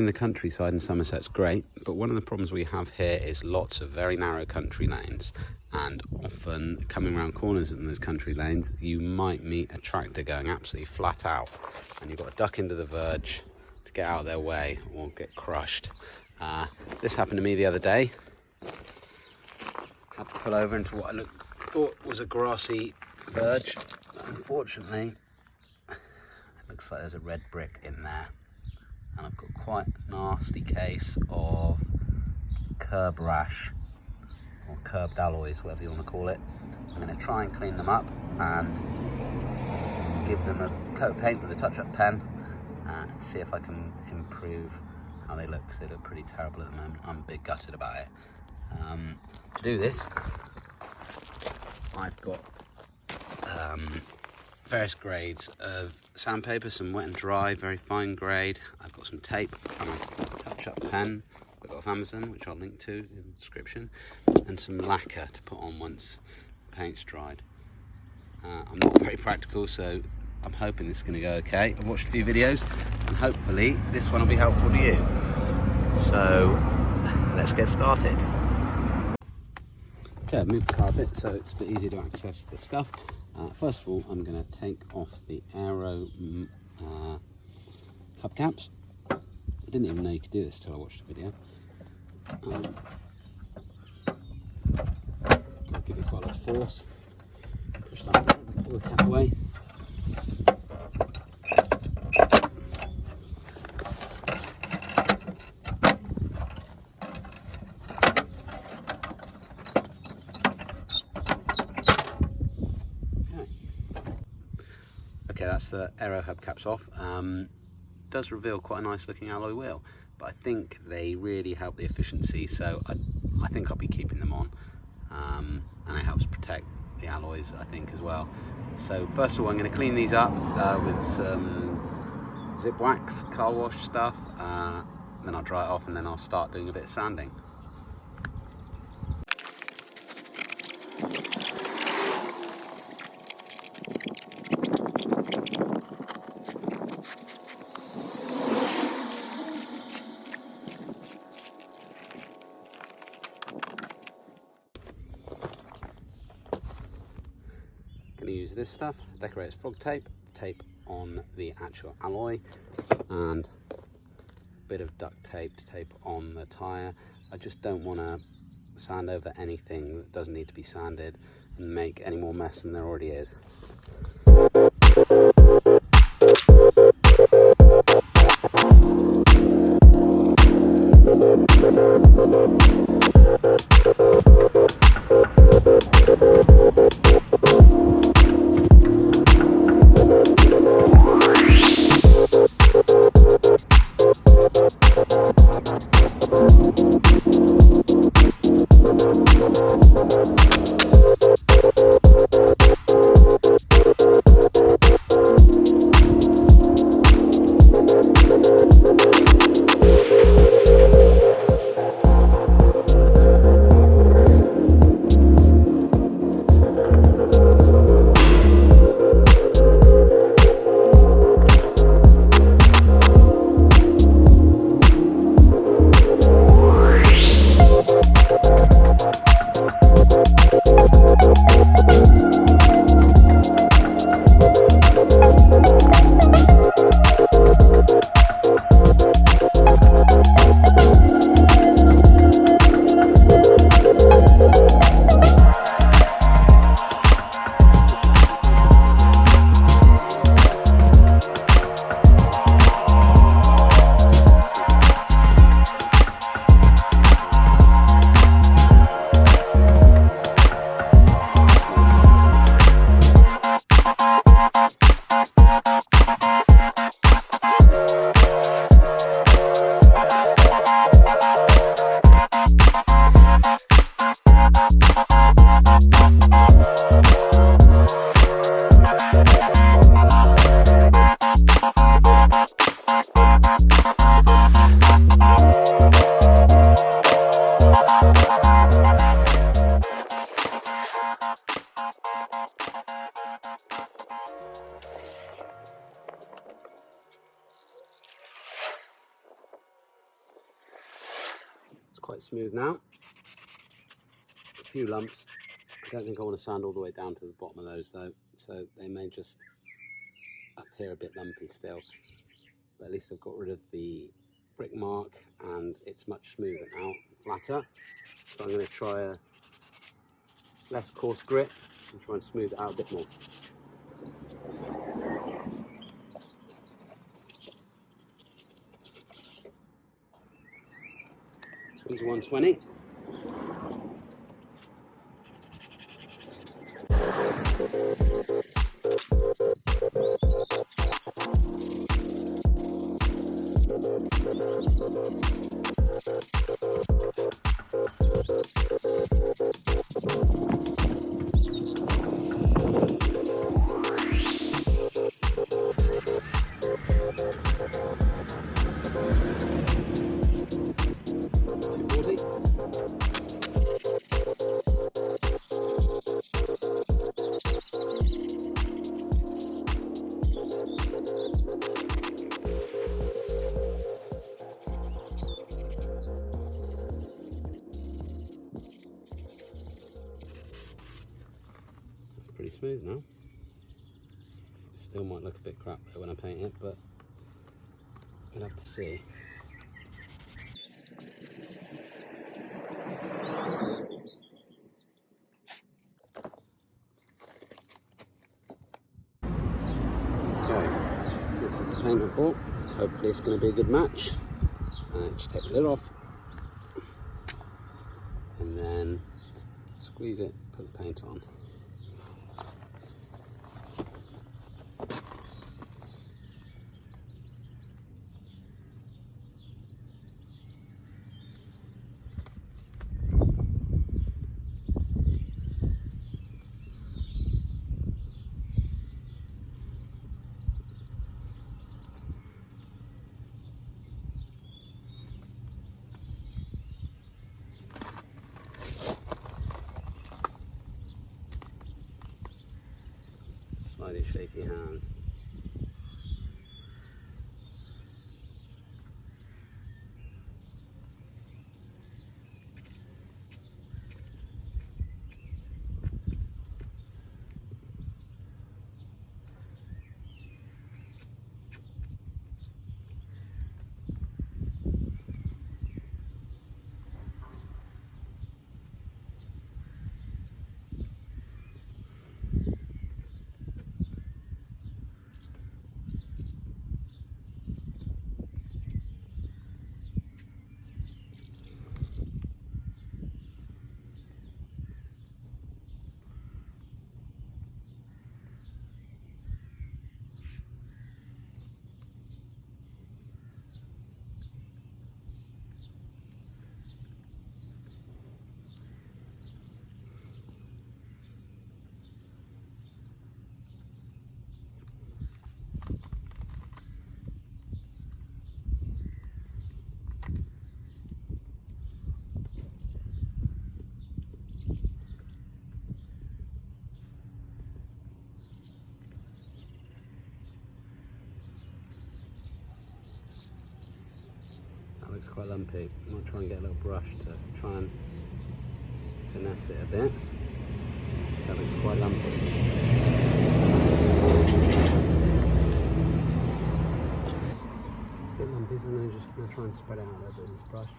In the countryside in Somerset's great, but one of the problems we have here is lots of very narrow country lanes, and often coming around corners in those country lanes you might meet a tractor going absolutely flat out, and you've got to duck into the verge to get out of their way or get crushed. This happened to me the other day. Had to pull over into what I thought was a grassy verge, but unfortunately it looks like there's a red brick in there. And I've got quite a nasty case of curb rash, or curbed alloys, whatever you want to call it. I'm going to try and clean them up and give them a coat of paint with a touch-up pen and see if I can improve how they look, because they look pretty terrible at the moment. I'm a bit gutted about it. To do this, I've got various grades of sandpaper, some wet and dry, very fine grade. I've got some tape and a touch-up pen I got off Amazon, which I'll link to in the description, and some lacquer to put on once the paint's dried. I'm not very practical, so I'm hoping this is going to go okay. I've watched a few videos and hopefully this one will be helpful to you. So let's get started. Okay, I've moved the carpet so it's a bit easier to access the stuff. First of all, I'm going to take off the aero hubcaps. I didn't even know you could do this till I watched the video. I'll give it quite a lot of force. Push that, pull the cap away. Okay, that's the aero hubcaps off. Does reveal quite a nice looking alloy wheel, but I think they really help the efficiency, so I think I'll be keeping them on, and it helps protect the alloys, I think, as well. So first of all, I'm going to clean these up with some zip wax, car wash stuff, then I'll dry it off and then I'll start doing a bit of sanding. Going to use this stuff, decorator's frog tape, tape on the actual alloy, and a bit of duct tape to tape on the tyre. I just don't want to sand over anything that doesn't need to be sanded and make any more mess than there already is. quite smooth now. A few lumps. I don't think I want to sand all the way down to the bottom of those though, so they may just appear a bit lumpy still. But at least I've got rid of the brick mark and it's much smoother now, flatter. So I'm going to try a less coarse grit and try and smooth it out a bit more. Swings 120. Pretty smooth now. It still might look a bit crap though when I paint it, but we'll have to see. Okay, this is the paint I bought. Hopefully it's going to be a good match. Just take the lid off and then squeeze it, put the paint on. Slightly shaky hands. Looks quite lumpy. I might try and get a little brush to try and finesse it a bit. So that looks quite lumpy. It's a bit lumpy, so I'm just going to try and spread it out a little bit with this brush.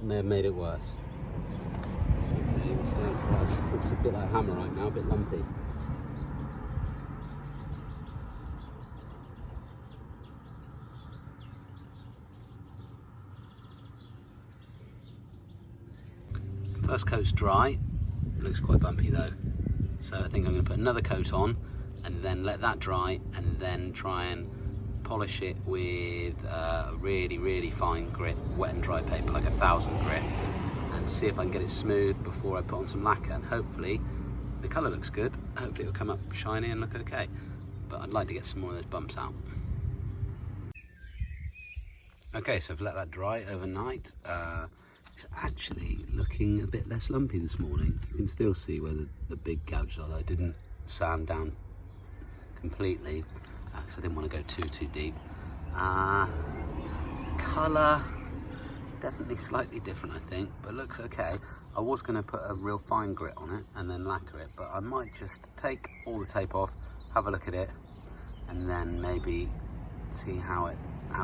May have made it worse. Okay, so it looks a bit like hammer right now, a bit lumpy. First coat's dry, it looks quite bumpy though. So I think I'm going to put another coat on and then let that dry and then try and polish it with really fine grit, wet and dry paper, like 1000 grit, and see if I can get it smooth before I put on some lacquer, and hopefully the colour looks good. Hopefully it'll come up shiny and look okay, but I'd like to get some more of those bumps out. Okay, so I've let that dry overnight. It's actually looking a bit less lumpy this morning. You can still see where the big gouges are, though I didn't sand down completely because I didn't want to go too deep. Colour, definitely slightly different I think, but looks okay. I was going to put a real fine grit on it and then lacquer it, but I might just take all the tape off, have a look at it, and then maybe see how it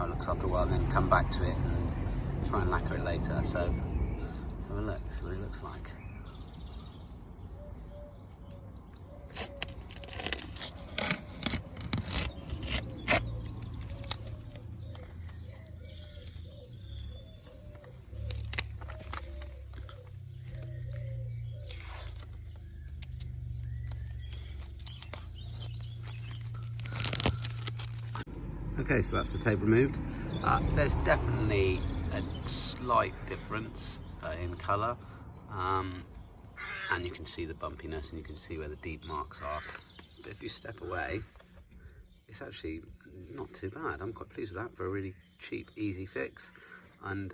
looks after a while, and then come back to it and try and lacquer it later. So let's have a look, see what it looks like. Okay, so that's the tape removed. There's definitely a slight difference in colour, and you can see the bumpiness and you can see where the deep marks are. But if you step away, it's actually not too bad. I'm quite pleased with that for a really cheap, easy fix. And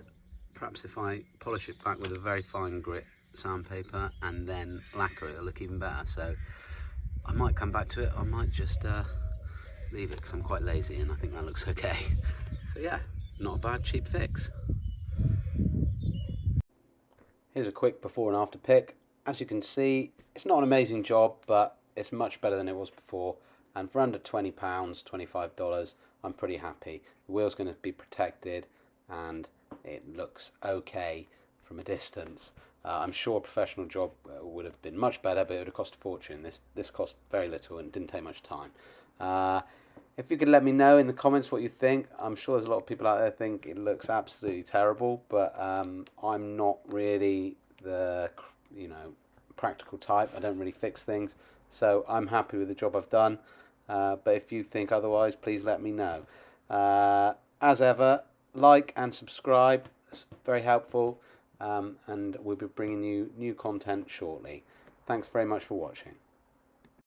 perhaps if I polish it back with a very fine grit sandpaper and then lacquer it, it'll look even better. So I might come back to it, I might just leave it because I'm quite lazy and I think that looks okay. So yeah, not a bad cheap fix. Here's a quick before and after pic. As you can see, it's not an amazing job, but it's much better than it was before, and for under £20, $25, I'm pretty happy. The wheel's going to be protected and it looks okay from a distance. I'm sure a professional job would have been much better, but it would have cost a fortune. This cost very little and didn't take much time. If you could let me know in the comments what you think. I'm sure there's a lot of people out there think it looks absolutely terrible, but I'm not really the practical type. I don't really fix things, so I'm happy with the job I've done. But if you think otherwise, please let me know. As ever, like and subscribe. It's very helpful, and we'll be bringing you new content shortly. Thanks very much for watching.